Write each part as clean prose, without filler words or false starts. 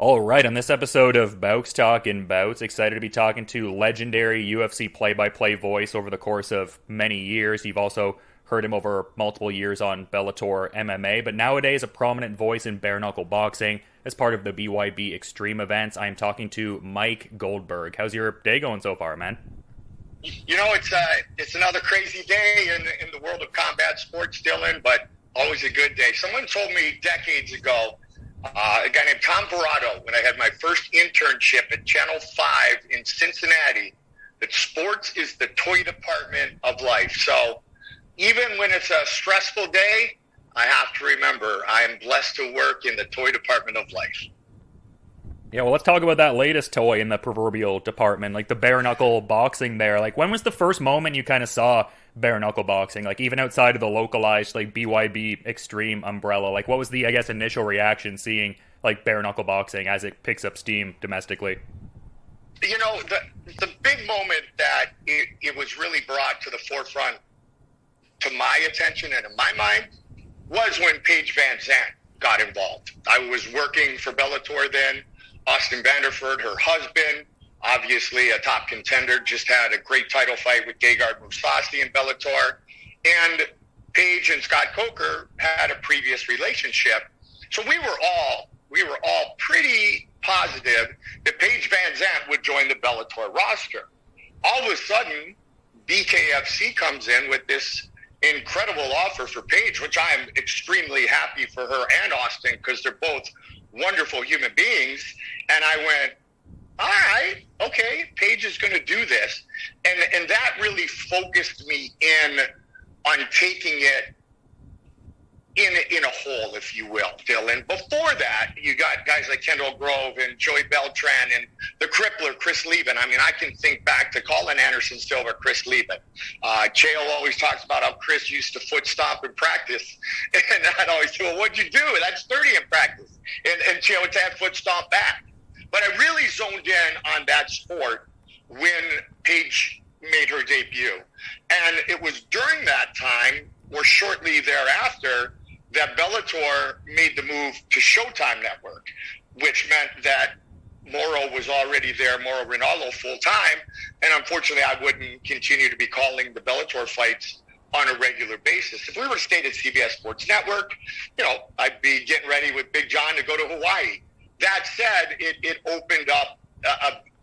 All right, on this episode of Bowks Talking Bouts, excited to be talking to legendary UFC play-by-play voice over the course of many years. You've also heard him over multiple years on Bellator MMA, but nowadays a prominent voice in bare-knuckle boxing as part of the BYB Extreme events. I am talking to Mike Goldberg. How's your day going so far, man? You know, it's another crazy day in the world of combat sports, Dylan, but always a good day. Someone told me decades ago, a guy named Tom Verado, when I had my first internship at Channel 5 in Cincinnati, that sports is the toy department of life. So even when it's a stressful day, I have to remember I am blessed to work in the toy department of life. Yeah, well, let's talk about that latest toy in the proverbial department, like the bare-knuckle boxing there. Like, when was the first moment you kind of saw bare-knuckle boxing? Like, even outside of the localized, like, BYB Extreme umbrella, like, what was the, I guess, initial reaction seeing, like, bare-knuckle boxing as it picks up steam domestically? You know, the big moment that it was really brought to the forefront to my attention and in my mind was when Paige Van Zandt got involved. I was working for Bellator then. Austin Vanderford, her husband, obviously a top contender, just had a great title fight with Gegard Mousasi in Bellator. And Paige and Scott Coker had a previous relationship. So we were all pretty positive that Paige Van Zandt would join the Bellator roster. All of a sudden, BKFC comes in with this incredible offer for Paige, which I am extremely happy for her and Austin because they're both wonderful human beings. And I went, all right, okay, Paige is going to do this. And that really focused me in on taking it in a whole, if you will, Dylan. Before that, you got guys like Kendall Grove and Joey Beltran and the crippler, Chris Lieben. I mean, I can think back to Colin Anderson Silva, Chris Lieben. Chael always talks about how Chris used to foot stomp in practice. And I'd always say, well, what'd you do? That's 30 in practice. And Chael would say, foot stomp back. But I really zoned in on that sport when Paige made her debut. And it was during that time, or shortly thereafter, that Bellator made the move to Showtime Network, which meant that Mauro was already there, Mauro Ronaldo, full-time, and unfortunately I wouldn't continue to be calling the Bellator fights on a regular basis. If we were stayed at CBS Sports Network, you know, I'd be getting ready with Big John to go to Hawaii. That said, it opened up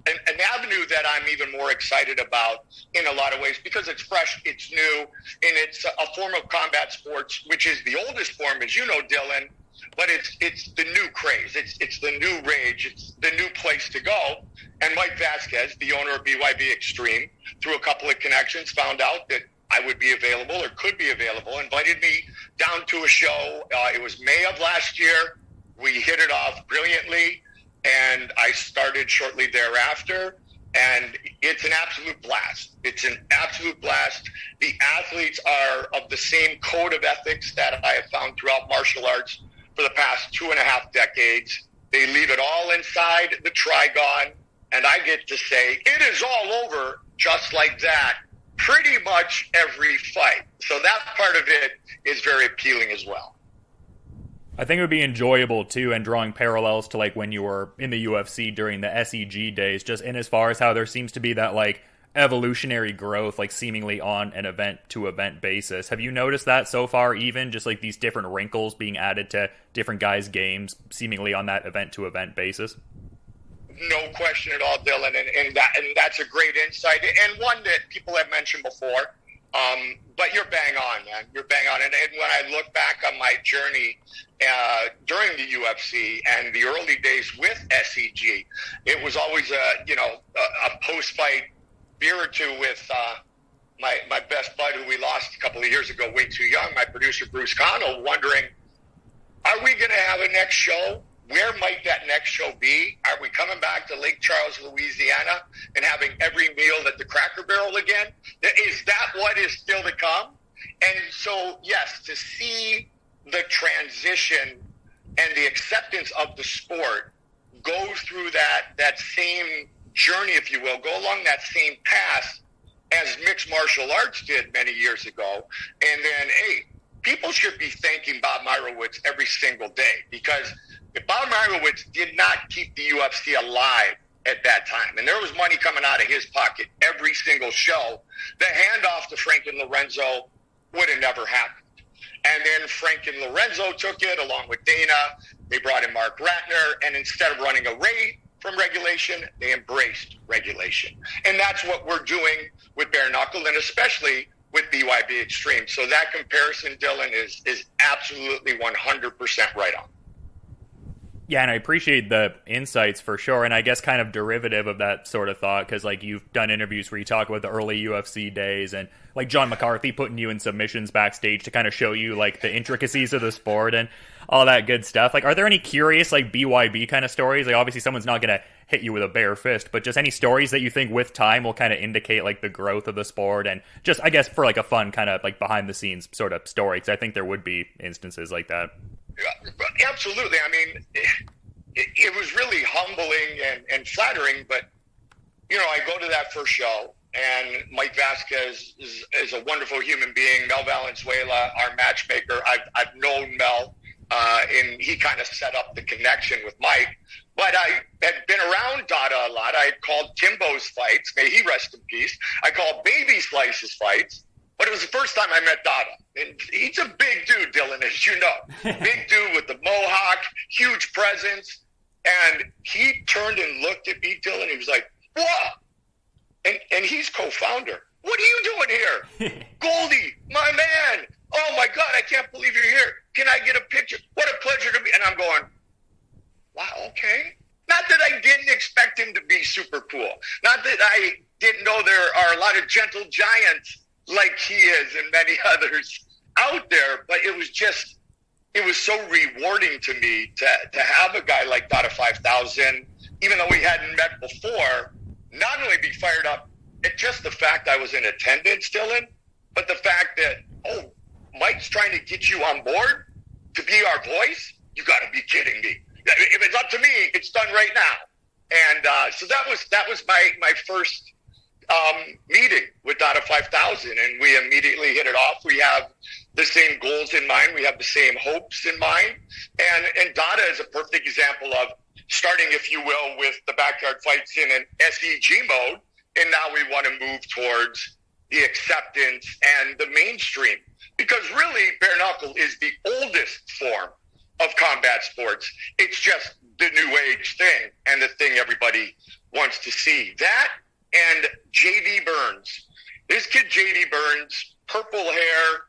an avenue that I'm even more excited about in a lot of ways because it's fresh, it's new, and it's a form of combat sports, which is the oldest form, as you know, Dylan, but it's the new craze. It's the new rage. It's the new place to go. And Mike Vasquez, the owner of BYB Extreme, through a couple of connections, found out that I would be available or could be available, invited me down to a show. It was May of last year. We hit it off brilliantly. And I started shortly thereafter, and it's an absolute blast. It's an absolute blast. The athletes are of the same code of ethics that I have found throughout martial arts for the past 2.5 decades. They leave it all inside the Trigon, and I get to say, it is all over just like that, pretty much every fight. So that part of it is very appealing as well. I think it would be enjoyable too, and drawing parallels to like when you were in the UFC during the SEG days, just in as far as how there seems to be that like evolutionary growth, like seemingly on an event to event basis. Have you noticed that so far, even just like these different wrinkles being added to different guys' games, seemingly on that event to event basis? No question at all, Dylan, and that's a great insight, and one that people have mentioned before. But you're bang on, man. You're bang on. And when I look back on my journey during the UFC and the early days with SEG, it was always a post-fight beer or two with my best bud who we lost a couple of years ago, way too young, my producer Bruce Connell, wondering, are we going to have a next show? Where might that next show be? Are we coming back to Lake Charles, Louisiana, and having every meal at the Cracker Barrel again? Is that what is still to come? And so, yes, to see the transition and the acceptance of the sport go through that same journey, if you will, go along that same path as mixed martial arts did many years ago. And then, hey, people should be thanking Bob Myrowitz every single day because Bob Marowitz did not keep the UFC alive at that time. And there was money coming out of his pocket every single show. The handoff to Frank and Lorenzo would have never happened. And then Frank and Lorenzo took it along with Dana. They brought in Mark Ratner. And instead of running away from regulation, they embraced regulation. And that's what we're doing with bare-knuckle, and especially with BYB Extreme. So that comparison, Dylan, is absolutely 100% right on. Yeah, and I appreciate the insights for sure, and I guess kind of derivative of that sort of thought, because like you've done interviews where you talk about the early UFC days, and like John McCarthy putting you in submissions backstage to kind of show you like the intricacies of the sport and all that good stuff. Like, are there any curious like BYB kind of stories? Like, obviously someone's not going to hit you with a bare fist, but just any stories that you think with time will kind of indicate like the growth of the sport, and just I guess for like a fun kind of like behind the scenes sort of story, because I think there would be instances like that. Yeah, absolutely. I mean, it was really humbling and flattering, but, you know, I go to that first show, and Mike Vasquez is a wonderful human being. Mel Valenzuela, our matchmaker, I've known Mel, and he kind of set up the connection with Mike. But I had been around Dada a lot. I had called Timbo's fights. May he rest in peace. I called Baby Slice's fights. But it was the first time I met Dada. And he's a big dude, Dylan, as you know. Big dude with the mohawk, huge presence. And he turned and looked at me, Dylan. He was like, "What?" And he's co-founder. "What are you doing here?" "Goldie, my man. Oh, my God, I can't believe you're here. Can I get a picture? What a pleasure to be." And I'm going, wow, okay. Not that I didn't expect him to be super cool. Not that I didn't know there are a lot of gentle giants like he is and many others out there, but it was so rewarding to me to have a guy like Dada 5000, even though we hadn't met before, not only be fired up at just the fact I was in attendance, Dylan, but the fact that, oh, Mike's trying to get you on board to be our voice? You got to be kidding me. If it's up to me, it's done right now. And so that was my first meeting with Dada 5000, and we immediately hit it off. We have the same goals in mind. We have the same hopes in mind. And Dada is a perfect example of starting, if you will, with the backyard fights in an SEG mode, and now we want to move towards the acceptance and the mainstream. Because really, bare knuckle is the oldest form of combat sports. It's just the new age thing and the thing everybody wants to see. That and J.D. Burns. This kid, J.D. Burns, purple hair,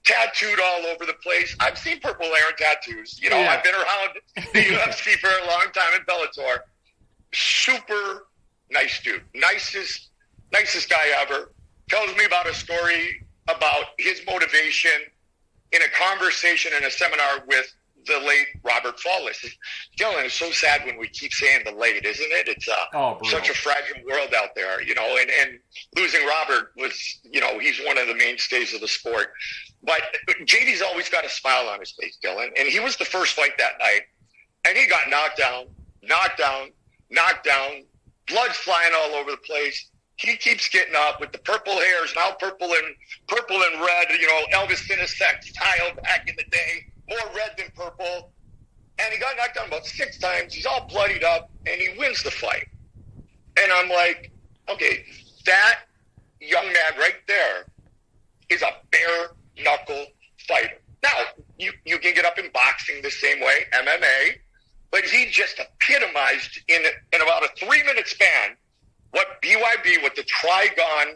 tattooed all over the place. I've seen purple hair and tattoos. You know, yeah. I've been around the UFC for a long time in Bellator. Super nice dude. Nicest guy ever. Tells me about a story about his motivation in a conversation in a seminar with the late Robert Fallis. Dylan, it's so sad when we keep saying the late, isn't it? It's such a fragile world out there, you know, and losing Robert was, you know, he's one of the mainstays of the sport. But JD's always got a smile on his face, Dylan, and he was the first fight that night, and he got knocked down, blood's flying all over the place. He keeps getting up with the purple hairs, now purple and red, you know, Elvis Finisek style back in the day. More red than purple. And he got knocked down about 6 times. He's all bloodied up, and he wins the fight. And I'm like, okay, that young man right there is a bare-knuckle fighter. Now, you can get up in boxing the same way, MMA, but he just epitomized in about a 3-minute span what BYB, what the Trigon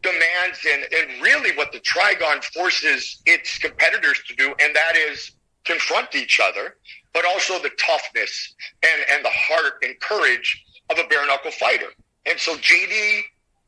demands and really what the Trigon forces its competitors to do, and that is confront each other, but also the toughness and the heart and courage of a bare-knuckle fighter. And so JD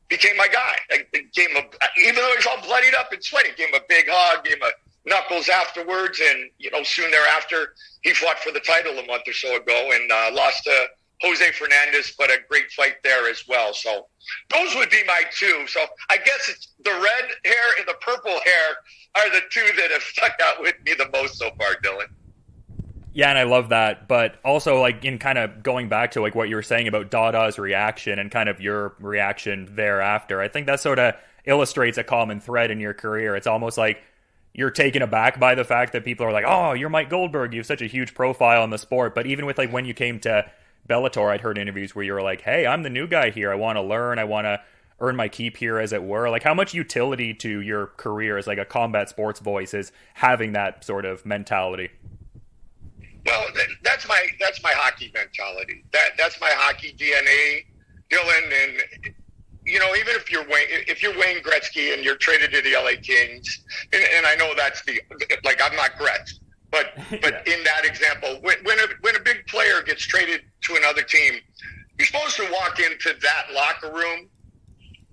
became my guy. I gave him even though he's all bloodied up and sweaty, gave him a big hug, gave him a knuckles afterwards, and, you know, soon thereafter, he fought for the title a month or so ago and lost to Jose Fernandez, but a great fight there as well. So those would be my two. So I guess it's the red hair and the purple hair are the two that have stuck out with me the most so far, Dylan. Yeah, and I love that. But also, like, in kind of going back to like what you were saying about Dada's reaction and kind of your reaction thereafter, I think that sort of illustrates a common thread in your career. It's almost like you're taken aback by the fact that people are like, oh, you're Mike Goldberg, you have such a huge profile in the sport. But even with like when you came to Bellator, I'd heard interviews where you were like, hey, I'm the new guy here. I want to learn. I want to earn my keep here, as it were. Like, how much utility to your career as like a combat sports voice is having that sort of mentality? Well, that's my hockey mentality. That's my hockey DNA, Dylan. And you know, even if you're Wayne Gretzky and you're traded to the LA Kings, and I know that's I'm not Gretz, but yeah. In that example, when a big player gets traded to another team, you're supposed to walk into that locker room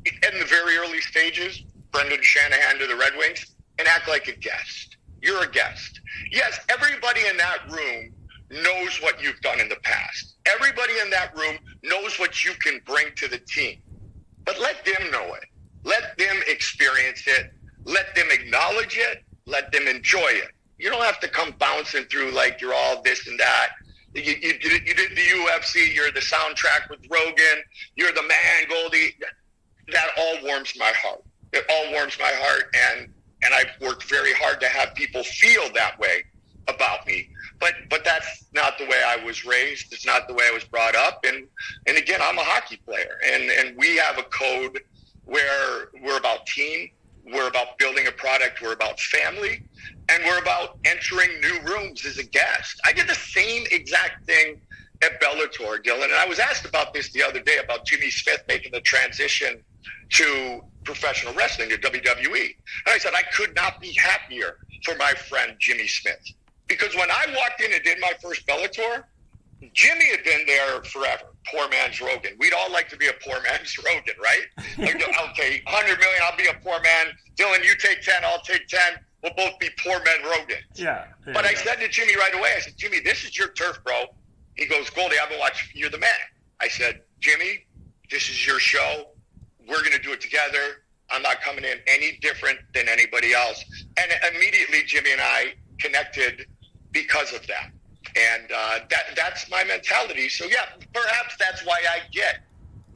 in the very early stages, Brendan Shanahan to the Red Wings, and act like a guest. You're a guest. Yes, everybody in that room knows what you've done in the past. Everybody in that room knows what you can bring to the team. But let them know it. Let them experience it. Let them acknowledge it. Let them enjoy it. You don't have to come bouncing through like you're all this and that. You did the UFC. You're the soundtrack with Rogan. You're the man, Goldie. That all warms my heart. It all warms my heart, and I've worked very hard to have people feel that way about me. But that's not the way I was raised. It's not the way I was brought up. And again, I'm a hockey player, and we have a code where we're about team, we're about building a product, we're about family, and we're about entering new rooms as a guest. I did the same exact thing at Bellator, Dylan, and I was asked about this the other day about Jimmy Smith making the transition to professional wrestling, to WWE. And I said, I could not be happier for my friend Jimmy Smith. Because when I walked in and did my first Bellator, Jimmy had been there forever. Poor man's Rogan. We'd all like to be a poor man's Rogan, right? Like, okay, 100 million, I'll be a poor man. Dylan, you take 10, I'll take 10. We'll both be poor men Rogan. Yeah. But I said to Jimmy right away, I said, Jimmy, this is your turf, bro. He goes, Goldie, I've been watching. You're the man. I said, Jimmy, this is your show. We're going to do it together. I'm not coming in any different than anybody else. And immediately, Jimmy and I connected because of that. And that's my mentality. So, yeah, perhaps that's why I get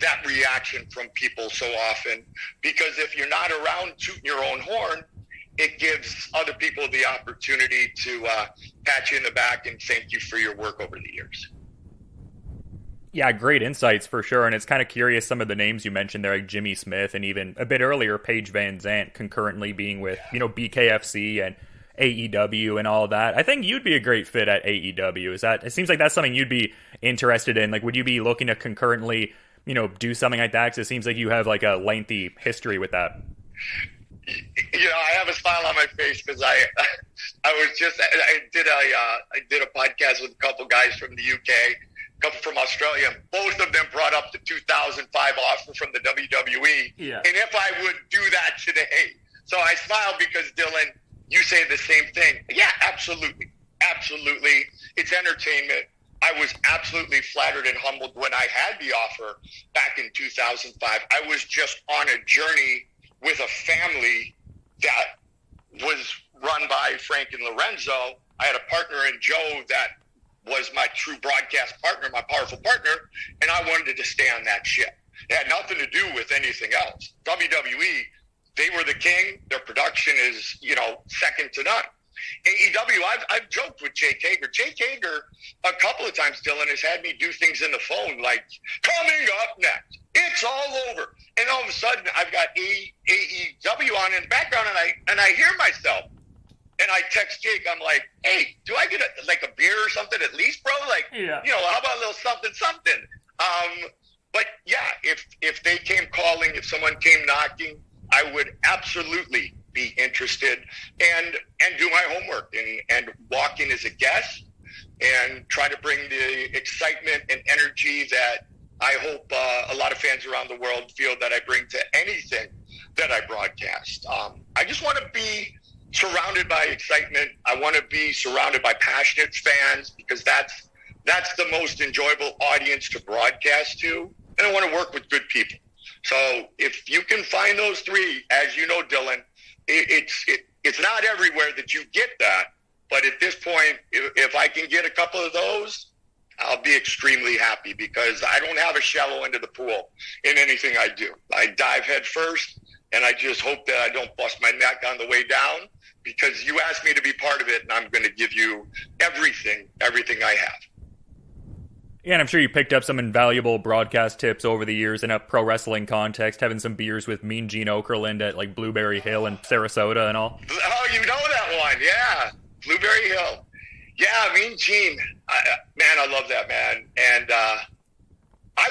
that reaction from people so often. Because if you're not around tooting your own horn, it gives other people the opportunity to pat you in the back and thank you for your work over the years. Yeah, great insights for sure. And it's kind of curious, some of the names you mentioned there, like Jimmy Smith, and even a bit earlier, Paige Van Zandt, concurrently being with, BKFC and AEW and all of that. I think you'd be a great fit at AEW. It seems like that's something you'd be interested in. Like, would you be looking to concurrently, do something like that? Because it seems like you have like a lengthy history with that. I have a smile on my face because I did a podcast with a couple guys from the UK, a couple from Australia, and both of them brought up the 2005 offer from the WWE. Yeah. And if I would do that today. So I smile because, Dylan, you say the same thing. Yeah, absolutely. Absolutely. It's entertainment. I was absolutely flattered and humbled when I had the offer back in 2005. I was just on a journey with a family that was run by Frank and Lorenzo. I had a partner in Joe that was my true broadcast partner, my powerful partner, and I wanted to stay on that ship. It had nothing to do with anything else. WWE, they were the king. Their production is, second to none. AEW, I've joked with Jake Hager. Jake Hager, a couple of times, Dylan, has had me do things in the phone like, coming up next, it's all over. And all of a sudden, I've got AEW on in the background, and I hear myself. And I text Jake, I'm like, hey, do I get a beer or something at least, bro? Like, yeah. How about a little something? But yeah, if they came calling, if someone came knocking, I would absolutely be interested and do my homework and walk in as a guest and try to bring the excitement and energy that I hope a lot of fans around the world feel that I bring to anything that I broadcast. I just want to be surrounded by excitement. I want to be surrounded by passionate fans because that's the most enjoyable audience to broadcast to. And I want to work with good people. So if you can find those three, as you know, Dylan, it's not everywhere that you get that. But at this point, if I can get a couple of those, I'll be extremely happy because I don't have a shallow end of the pool in anything I do. I dive head first, and I just hope that I don't bust my neck on the way down, because you asked me to be part of it, and I'm going to give you everything I have. Yeah, and I'm sure you picked up some invaluable broadcast tips over the years in a pro wrestling context, having some beers with Mean Gene Okerlund at like Blueberry Hill in Sarasota and all. Oh, you know that one, yeah. Blueberry Hill. Yeah, Mean Gene. Man, I love that man. And I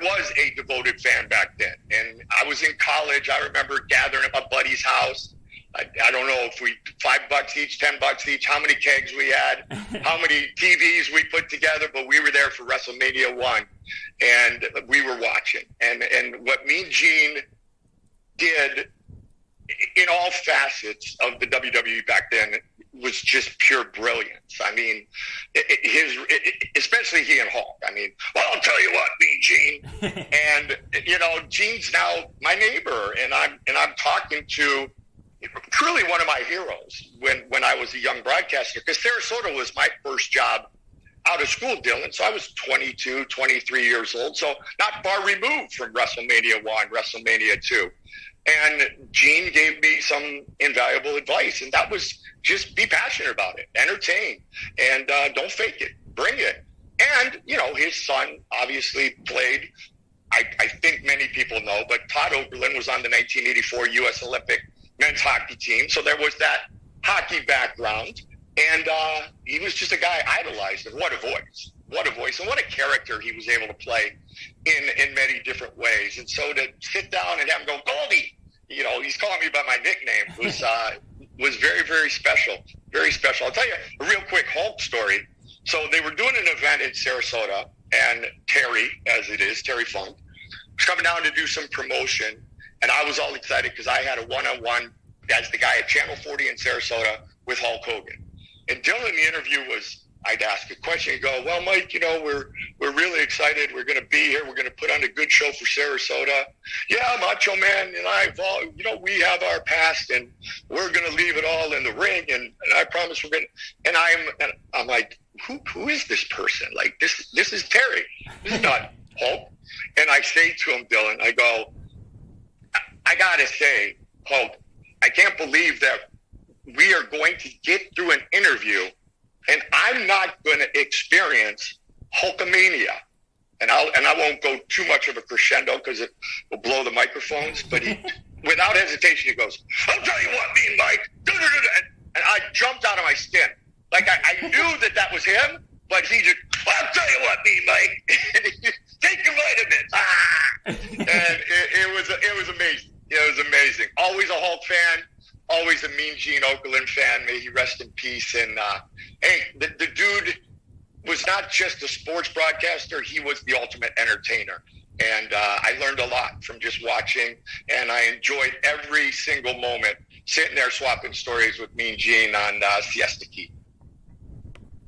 was a devoted fan back then. And I was in college. I remember gathering at my buddy's house. I don't know if we $5 each, $10 each, how many kegs we had, how many TVs we put together, but we were there for WrestleMania 1, and we were watching. And what Mean Gene did in all facets of the WWE back then was just pure brilliance. I mean, especially he and Hulk. I mean, well, I'll tell you what, Mean Gene, and Gene's now my neighbor, and I'm talking to truly one of my heroes when I was a young broadcaster, because Sarasota was my first job out of school, Dylan. So I was 22, 23 years old, so not far removed from WrestleMania 1, WrestleMania 2. And Gene gave me some invaluable advice, and that was just be passionate about it, entertain, and don't fake it, bring it. And, his son obviously played, I think many people know, but Todd Oberlin was on the 1984 U.S. Olympic men's hockey team, so there was that hockey background, and he was just a guy I idolized, and what a voice, and what a character he was able to play in many different ways. And so to sit down and have him go, Goldie, he's calling me by my nickname, was very, very special, very special. I'll tell you a real quick Hulk story. So they were doing an event in Sarasota, and Terry Funk, was coming down to do some promotion. And I was all excited because I had a one-on-one as the guy at Channel 40 in Sarasota with Hulk Hogan. And Dylan, the interview was, I'd ask a question and go, well, Mike, we're really excited. We're going to be here. We're going to put on a good show for Sarasota. Yeah, Macho Man and I've all, we have our past, and we're going to leave it all in the ring. And I promise we're going to, and I'm like, who is this person? Like, this is Terry. This is not Hulk. And I say to him, Dylan, I go, I got to say, Hulk, I can't believe that we are going to get through an interview and I'm not going to experience Hulkamania. And I won't go too much of a crescendo because it will blow the microphones. But he, without hesitation, he goes, I'll tell you what, Mean Mike. And I jumped out of my skin. Like I knew that was him, but he just, I'll tell you what, Mean Mike. Take your vitamins. And it was amazing. It was amazing. Always a Hulk fan. Always a Mean Gene Okerlund fan. May he rest in peace. And hey, the dude was not just a sports broadcaster. He was the ultimate entertainer. And I learned a lot from just watching. And I enjoyed every single moment sitting there swapping stories with Mean Gene on Siesta Key.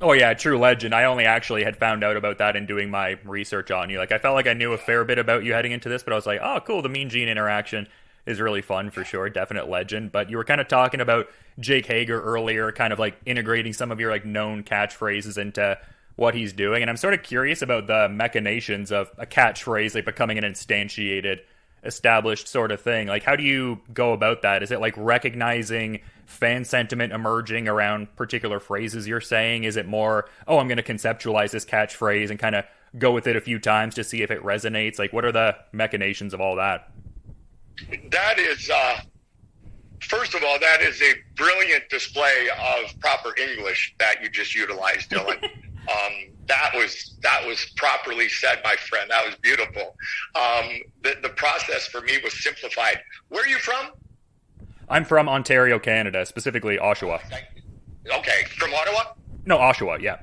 Oh yeah, true legend. I only actually had found out about that in doing my research on you. Like, I felt like I knew a fair bit about you heading into this, but I was like, oh, cool, the Mean Gene interaction is really fun for sure. Definite legend. But you were kind of talking about Jake Hager earlier, kind of like integrating some of your like known catchphrases into what he's doing. And I'm sort of curious about the machinations of a catchphrase like becoming an instantiated, established sort of thing. Like, how do you go about that? Is it like recognizing fan sentiment emerging around particular phrases you're saying? Is it more, oh, I'm going to conceptualize this catchphrase and kind of go with it a few times to see if it resonates? Like, what are the machinations of all that? That is, first of all, that is a brilliant display of proper English that you just utilized, Dylan. That was properly said, my friend. That was beautiful. The process for me was simplified. Where are you from? I'm from Ontario, Canada, specifically Oshawa. Okay, from Ottawa? No, Oshawa, yeah.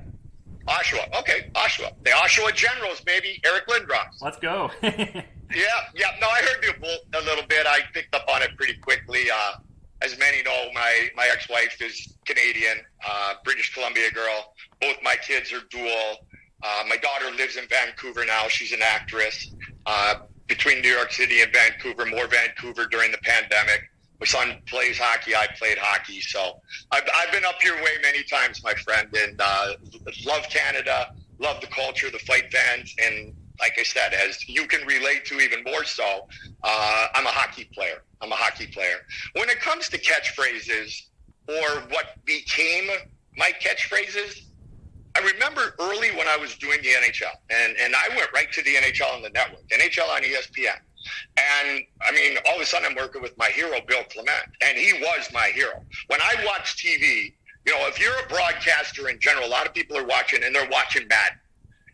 Oshawa, okay, Oshawa. The Oshawa Generals, baby, Eric Lindros. Let's go. Yeah. No, I heard you a little bit. I picked up on it pretty quickly. As many know, my ex-wife is Canadian, British Columbia girl. Both my kids are dual. My daughter lives in Vancouver now. She's an actress. Between New York City and Vancouver, more Vancouver during the pandemic. My son plays hockey. I played hockey. So I've been up your way many times, my friend, and love Canada, love the culture, the fight fans, and like I said, as you can relate to even more so, I'm a hockey player. When it comes to catchphrases or what became my catchphrases, I remember early when I was doing the NHL, and I went right to the NHL on the network, NHL on ESPN. And, I mean, all of a sudden I'm working with my hero, Bill Clement, and he was my hero. When I watch TV, you know, if you're a broadcaster in general, a lot of people are watching, and they're watching Madden.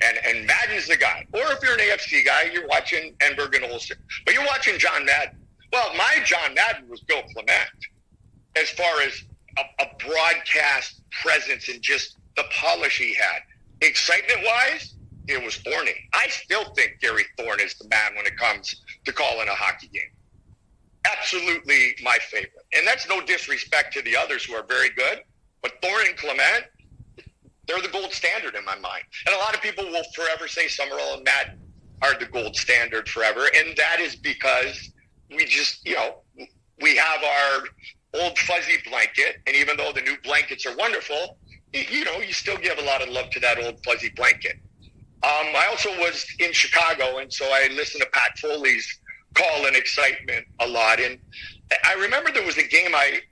And Madden's the guy. Or if you're an AFC guy, you're watching Enberg and Olsen. But you're watching John Madden. Well, my John Madden was Bill Clement as far as a broadcast presence and just the polish he had. Excitement-wise, it was Thorny. I still think Gary Thorne is the man when it comes to calling a hockey game. Absolutely my favorite. And that's no disrespect to the others who are very good, but Thorne and Clement, they're the gold standard in my mind. And a lot of people will forever say Summerall and Madden are the gold standard forever, and that is because we just, you know, we have our old fuzzy blanket, and even though the new blankets are wonderful, you know, you still give a lot of love to that old fuzzy blanket. I also was in Chicago, and so I listened to Pat Foley's call and excitement a lot. And I remember there was a game I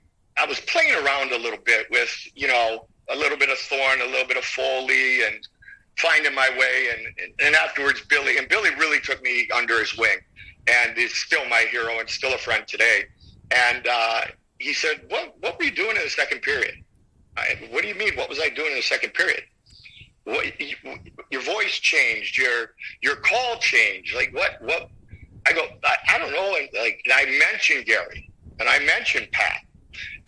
was playing around a little bit with, you know, a little bit of Thorne, a little bit of Foley, and finding my way. And afterwards, Billy really took me under his wing, and is still my hero and still a friend today. And he said, what were you doing in the second period? What do you mean? What was I doing in the second period? Your voice changed. Your call changed. Like what? I go, I don't know. And I mentioned Gary and I mentioned Pat,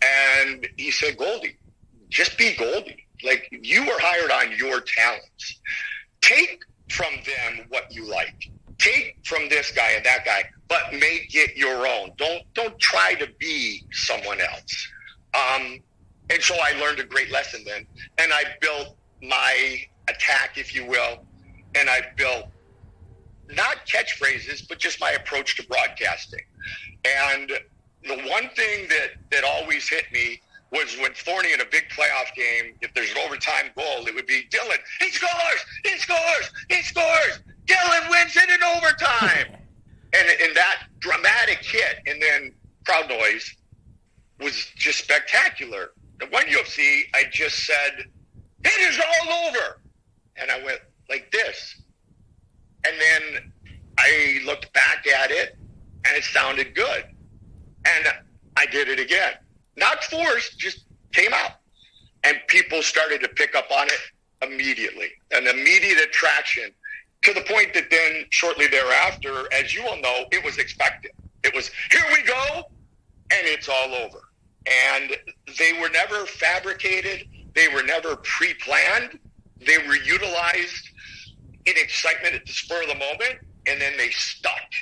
and he said, Goldie, just be Goldie. Like, you were hired on your talents. Take from them what you like. Take from this guy and that guy, but make it your own. Don't try to be someone else. And so I learned a great lesson then, and I built my attack, if you will, and I built not catchphrases, but just my approach to broadcasting. And the one thing that always hit me was when Thorny in a big playoff game, if there's an overtime goal, it would be, Dylan, he scores, Dylan wins it in overtime. and that dramatic hit, and then crowd noise was just spectacular. The one UFC, I just said, it is all over. And I went like this. And then I looked back at it, and it sounded good. And I did it again. Not forced, just came out. And people started to pick up on it immediately. An immediate attraction, to the point that then shortly thereafter, as you all know, it was expected. It was, here we go, and it's all over. And they were never fabricated. They were never pre-planned. They were utilized in excitement at the spur of the moment, and then they stuck.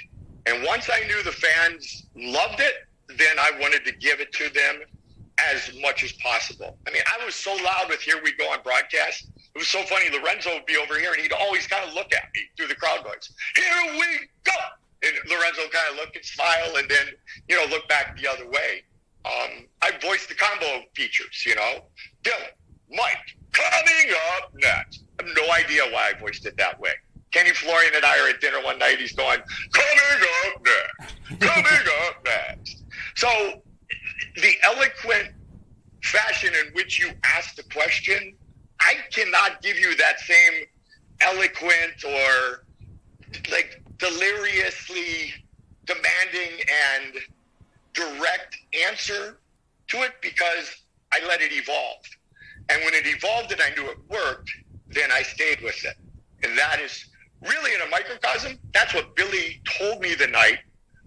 And once I knew the fans loved it, then I wanted to give it to them as much as possible. I mean, I was so loud with Here We Go on broadcast. It was so funny. Lorenzo would be over here, and he'd always kind of look at me through the crowd noise. Here we go! And Lorenzo kind of look and smile, and then, you know, look back the other way. I voiced the combo features, you know. Dylan, Mike, coming up next. I have no idea why I voiced it that way. Kenny Florian and I are at dinner one night. He's going, coming up next, coming up next. So the eloquent fashion in which you ask the question, I cannot give you that same eloquent or like deliriously demanding and direct answer to it, because I let it evolve. And when it evolved and I knew it worked, then I stayed with it. And that is really, in a microcosm, that's what Billy told me the night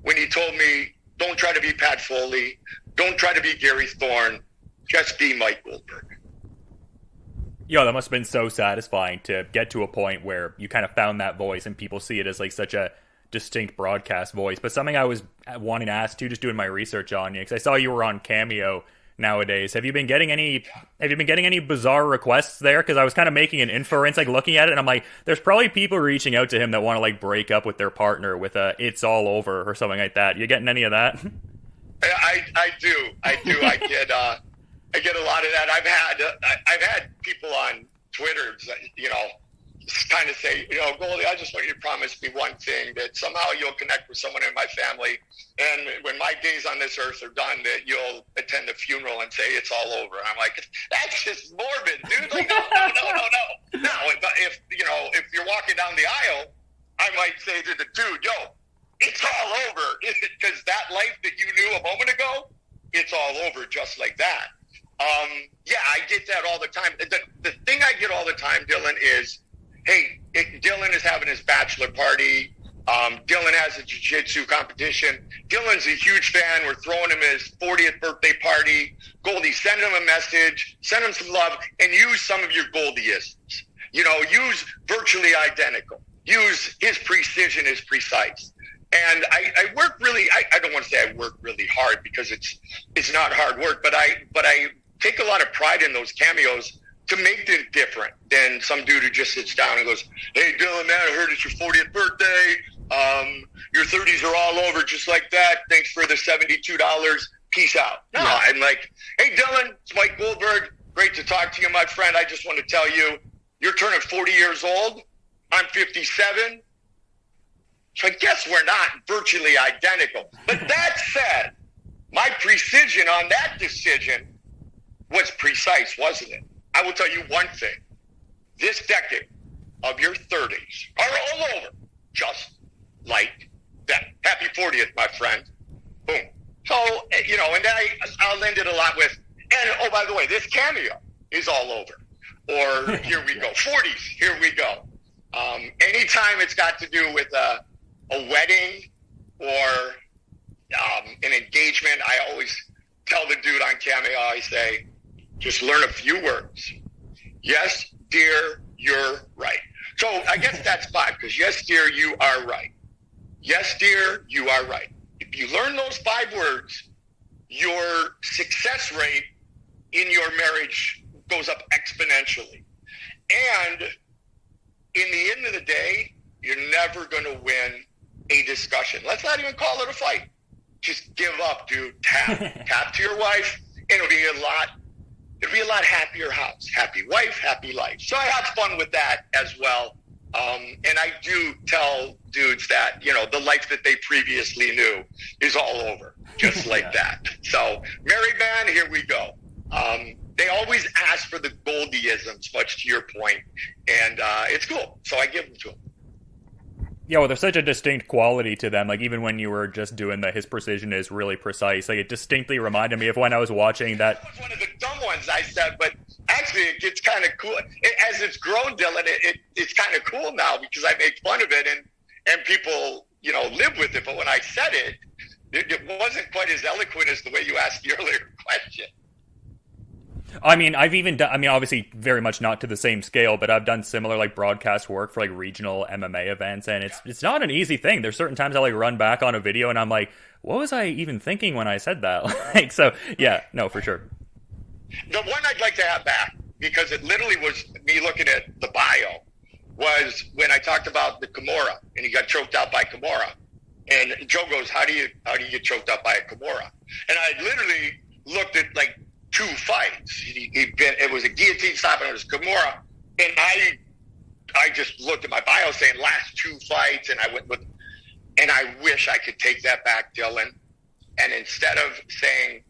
when he told me, don't try to be Pat Foley, don't try to be Gary Thorne, just be Mike Goldberg. Yo, that must have been so satisfying to get to a point where you kind of found that voice and people see it as like such a distinct broadcast voice. But something I was wanting to ask too, just doing my research on you, because I saw you were on Cameo nowadays. Have you been getting any bizarre requests there? Because I was kind of making an inference, like looking at it, and I'm like, there's probably people reaching out to him that want to like break up with their partner with a "it's all over" or something like that. You getting any of that? I do. I get a lot of that. I've had people on Twitter, you know, kind of say, Goldie, I just want you to promise me one thing, that somehow you'll connect with someone in my family, and when my days on this earth are done, that you'll attend the funeral and say it's all over. And I'm like, that's just morbid, dude. Like, no. Now, if you're walking down the aisle, I might say to the dude, yo, it's all over. Because that life that you knew a moment ago, it's all over just like that. Yeah, I get that all the time. The thing I get all the time, Dylan, is, hey, Dylan is having his bachelor party. Dylan has a jiu-jitsu competition. Dylan's a huge fan. We're throwing him his 40th birthday party. Goldie, send him a message, send him some love, and use some of your Goldieisms. Use virtually identical. Use his precision is precise. And I work really, I don't want to say I work really hard, because it's not hard work, but I take a lot of pride in those cameos to make them different than some dude who just sits down and goes, hey, Dylan, man, I heard it's your 40th birthday. Your 30s are all over just like that. Thanks for the $72. Peace out. No, yeah. I'm like, hey, Dylan, it's Mike Goldberg. Great to talk to you, my friend. I just want to tell you, you're turning 40 years old. I'm 57. So I guess we're not virtually identical. But that said, my precision on that decision was precise, wasn't it? I will tell you one thing. This decade of your 30s are all over just like that. Happy 40th, my friend. Boom. So, and then I'll end it a lot with, and oh, by the way, this cameo is all over. Or here we go. 40s, here we go. Anytime it's got to do with a wedding or an engagement, I always tell the dude on cameo, I say, just learn a few words. Yes, dear, you're right. So I guess that's 5, because yes, dear, you are right. Yes, dear, you are right. If you learn those 5 words, your success rate in your marriage goes up exponentially. And in the end of the day, you're never going to win a discussion. Let's not even call it a fight. Just give up, dude. Tap to your wife, and it'll be a lot happier house. Happy wife, happy life. So I have fun with that as well. And I do tell dudes that, the life that they previously knew is all over, just like that. So, married man, here we go. They always ask for the Goldieisms, much to your point, and it's cool. So I give them to them. Yeah, well, there's such a distinct quality to them. Like, even when you were just doing his precision is really precise. Like, it distinctly reminded me of when I was watching that. That was one of the dumb ones I said, but actually it gets kind of cool. As it's grown, Dylan, it's kind of cool now, because I make fun of it and people, live with it. But when I said it wasn't quite as eloquent as the way you asked the earlier question. I mean, I've even done, obviously very much not to the same scale, but I've done similar broadcast work for regional MMA events, and it's not an easy thing. There's certain times I run back on a video and I'm like, what was I even thinking when I said that? So yeah, no, for sure. The one I'd like to have back, because it literally was me looking at the bio, was when I talked about the Kimura, and he got choked out by Kimura. And Joe goes, how do you get choked out by a Kimura? And I literally looked at 2 fights. It was a guillotine stop and it was Kimura. And I just looked at my bio saying last 2 fights, and I went with, and I wish I could take that back, Dylan. And instead of saying,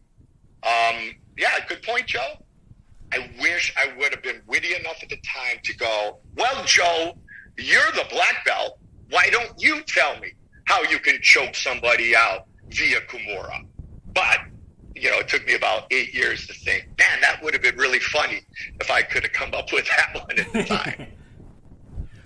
yeah, good point, Joe. I wish I would have been witty enough at the time to go, well, Joe, you're the black belt. Why don't you tell me how you can choke somebody out via Kimura? But it took me about 8 years to think, man, that would have been really funny if I could have come up with that one at the time.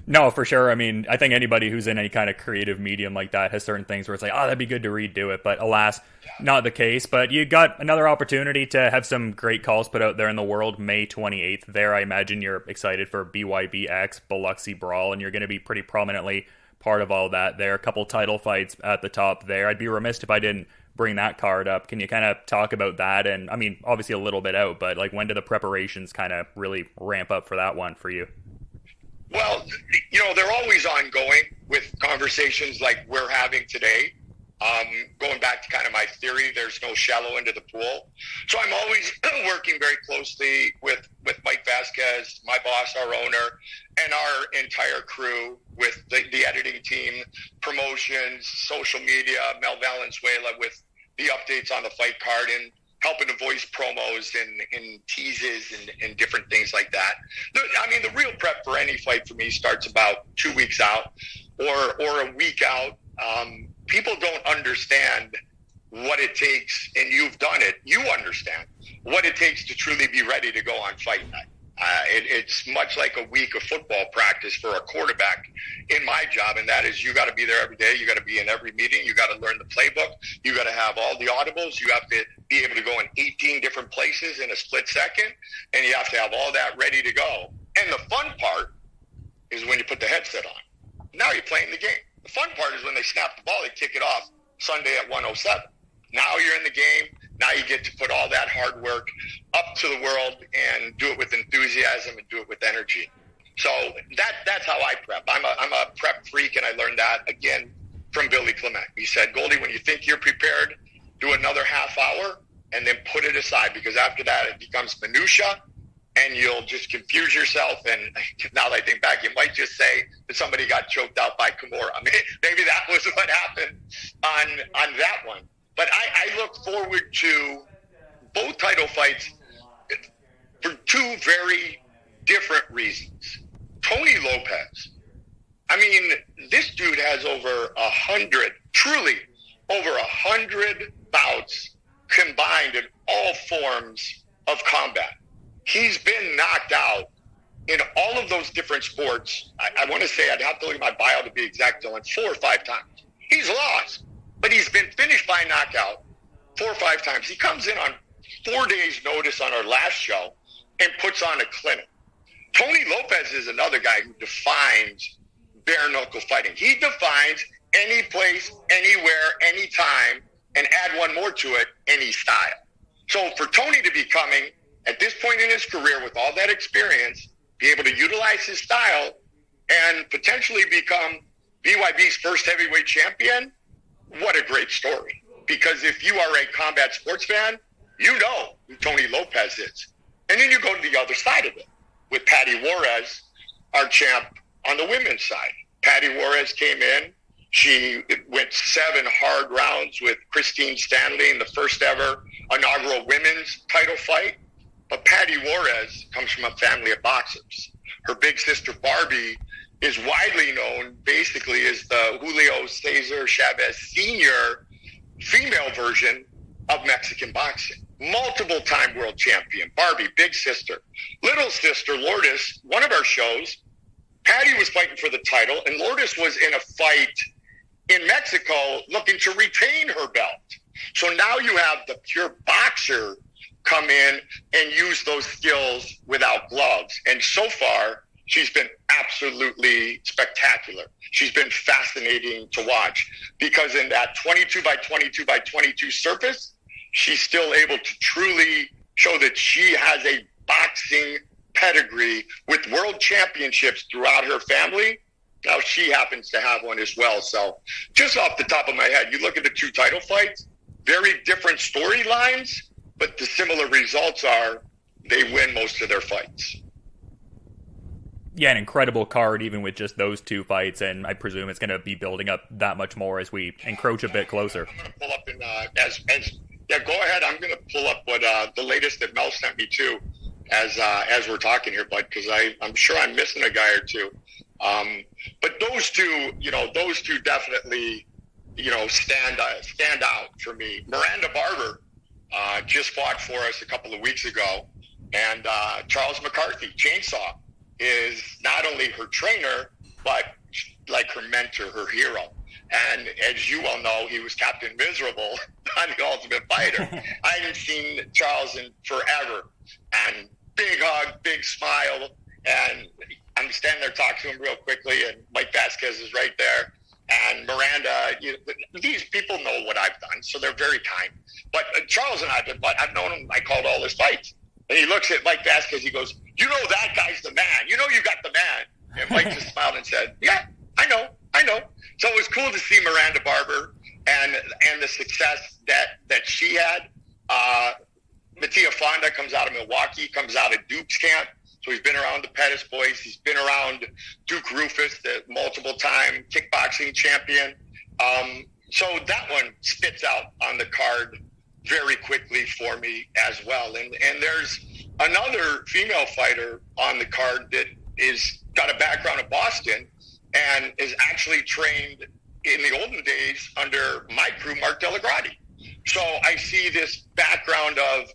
No, for sure. I mean, I think anybody who's in any kind of creative medium like that has certain things where it's like, oh, that'd be good to redo it. But alas, not the case. But you got another opportunity to have some great calls put out there in the world. May 28th there. I imagine you're excited for BYB X, Biloxi Brawl, and you're going to be pretty prominently part of all that there. A couple title fights at the top there. I'd be remiss if I didn't bring that card up. Can you kind of talk about that? And I mean, obviously a little bit out, but when do the preparations kind of really ramp up for that one for you? Well, they're always ongoing with conversations like we're having today. Going back to kind of my theory, there's no shallow end of the pool. So I'm always working very closely with Mike Vasquez, my boss, our owner, and our entire crew with the editing team, promotions, social media, Mel Valenzuela with the updates on the fight card, and helping to voice promos and teases and different things like that. I mean, the real prep for any fight for me starts about 2 weeks out or a week out. People don't understand what it takes, and you've done it. You understand what it takes to truly be ready to go on fight night. It's much like a week of football practice for a quarterback in my job, and that is you got to be there every day. You got to be in every meeting. You got to learn the playbook. You got to have all the audibles. You have to be able to go in 18 different places in a split second, and you have to have all that ready to go. And the fun part is when you put the headset on. Now you're playing the game. The fun part is when they snap the ball, they kick it off Sunday at 1:07. Now you're in the game. Now you get to put all that hard work up to the world and do it with enthusiasm and do it with energy. So that's how I prep. I'm a prep freak, and I learned that, again, from Billy Clement. He said, Goldie, when you think you're prepared, do another half hour and then put it aside, because after that it becomes minutia, and you'll just confuse yourself. And now that I think back, you might just say that somebody got choked out by Kimura. I mean, maybe that was what happened on that one. But I look forward to both title fights for two very different reasons. Tony Lopez. I mean, this dude has over 100, truly over 100 bouts combined in all forms of combat. He's been knocked out in all of those different sports. I want to say, I'd have to look at my bio to be exact, Dylan, 4 or 5 times. He's lost, but he's been finished by knockout 4 or 5 times. He comes in on 4 days' notice on our last show and puts on a clinic. Tony Lopez is another guy who defines bare-knuckle fighting. He defines any place, anywhere, anytime, and add one more to it, any style. So for Tony to be coming at this point in his career with all that experience, be able to utilize his style and potentially become BYB's first heavyweight champion, what a great story. Because if you are a combat sports fan, you know who Tony Lopez is. And then you go to the other side of it with Patty Juarez, our champ on the women's side. Patty Juarez came in. She went 7 hard rounds with Christine Stanley in the first ever inaugural women's title fight. But Patty Juarez comes from a family of boxers. Her big sister Barbie is widely known basically as the Julio Cesar Chavez Sr. female version of Mexican boxing. Multiple-time world champion. Barbie, big sister. Little sister, Lourdes, one of our shows, Patty was fighting for the title, and Lourdes was in a fight in Mexico looking to retain her belt. So now you have the pure boxer come in and use those skills without gloves. And so far, she's been absolutely spectacular. She's been fascinating to watch because in that 22 by 22 by 22 surface, she's still able to truly show that she has a boxing pedigree with world championships throughout her family. Now she happens to have one as well. So just off the top of my head, you look at the 2 title fights, very different storylines, but the similar results are they win most of their fights. Yeah, an incredible card even with just those 2 fights, and I presume it's going to be building up that much more as we encroach a bit closer. I'm going to pull up go ahead. I'm going to pull up what the latest that Mel sent me too as we're talking here, bud, because I'm sure I'm missing a guy or two. But those two definitely, stand out for me. Miranda Barber just fought for us a couple of weeks ago, and Charles McCarthy, Chainsaw, is not only her trainer, but like her mentor, her hero. And as you well know, he was Captain Miserable on The Ultimate Fighter. I haven't seen Charles in forever. And big hug, big smile. And I'm standing there talking to him real quickly, and Mike Vasquez is right there. And Miranda, these people know what I've done, so they're very kind. But Charles and I've known him. I called all his fights. And he looks at Mike Vasquez, he goes, that guy's the man. You got the man. And Mike just smiled and said, yeah, I know. So it was cool to see Miranda Barber and the success that she had. Mattia Fonda comes out of Milwaukee, comes out of Duke's camp. So he's been around the Pettis boys. He's been around Duke Rufus, the multiple-time kickboxing champion. So that one spits out on the card very quickly for me as well. And there's another female fighter on the card that is got a background in Boston and is actually trained in the olden days under my crew, Mark Delagrati. So I see this background of,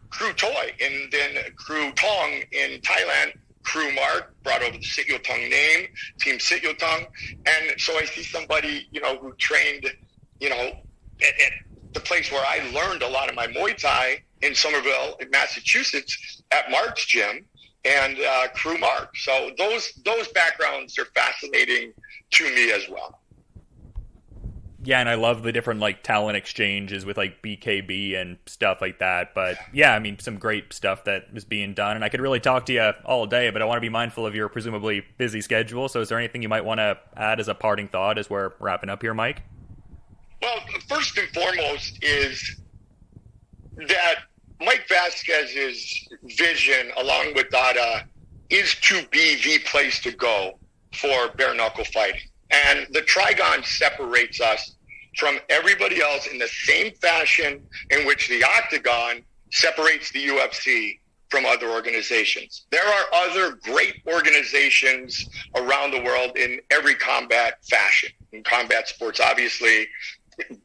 Crew Toy and then Crew Tong in Thailand, Crew Mark brought over the Sit Yo Tong name, Team Sit Yo Tong. And so I see somebody, who trained, at the place where I learned a lot of my Muay Thai in Somerville, in Massachusetts, at Mark's gym, and Crew Mark. So those backgrounds are fascinating to me as well. Yeah, and I love the different talent exchanges with BKB and stuff like that. But yeah, I mean, some great stuff that was being done, and I could really talk to you all day, but I want to be mindful of your presumably busy schedule. So is there anything you might want to add as a parting thought as we're wrapping up here, Mike? Well, first and foremost is that Mike Vasquez's vision, along with Dada, is to be the place to go for bare-knuckle fighting. And the Trigon separates us from everybody else in the same fashion in which the Octagon separates the UFC from other organizations. There are other great organizations around the world in every combat fashion. In combat sports, obviously,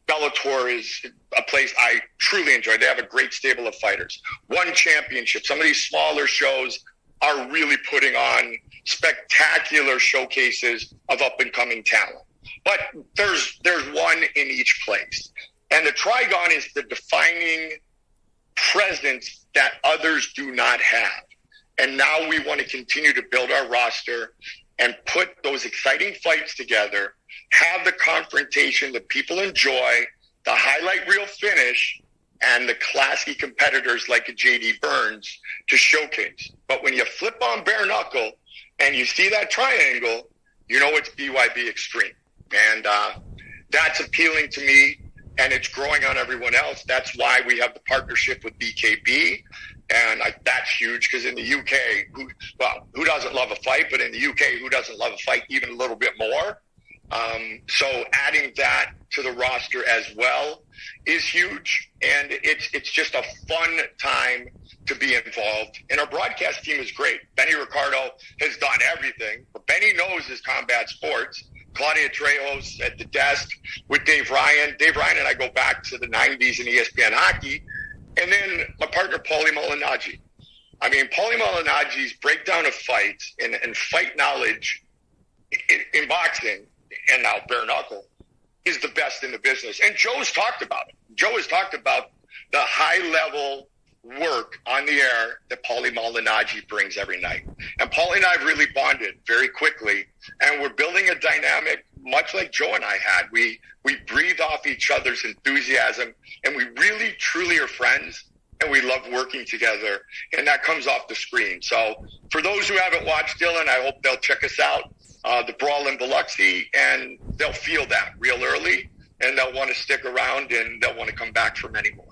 Bellator is a place I truly enjoy. They have a great stable of fighters. One Championship. Some of these smaller shows are really putting on spectacular showcases of up-and-coming talent. But there's one in each place. And the Trigon is the defining presence that others do not have. And now we want to continue to build our roster and put those exciting fights together, have the confrontation that people enjoy, the highlight reel finish, and the classy competitors like a J.D. Burns to showcase. But when you flip on bare knuckle and you see that triangle, it's BYB Extreme. And that's appealing to me, and it's growing on everyone else. That's why we have the partnership with BKB, and that's huge because in the UK, who doesn't love a fight? But in the UK, who doesn't love a fight even a little bit more? So adding that to the roster as well is huge, and it's just a fun time to be involved. And our broadcast team is great. Benny Ricardo has done everything, but Benny knows his combat sports. Claudia Trejos at the desk with Dave Ryan. Dave Ryan and I go back to the 90s in ESPN hockey. And then my partner, Paulie Malignaggi. I mean, Paulie Malignaggi's breakdown of fights and fight knowledge in boxing, and now bare knuckle, is the best in the business. And Joe's talked about it. Joe has talked about the high-level work on the air that Paulie Malignaggi brings every night. And Paulie and I have really bonded very quickly, and we're building a dynamic much like Joe and I had. We breathe off each other's enthusiasm, and we really, truly are friends, and we love working together, and that comes off the screen. So for those who haven't watched Dylan, I hope they'll check us out, the Brawl in Biloxi, and they'll feel that real early, and they'll want to stick around, and they'll want to come back for many more.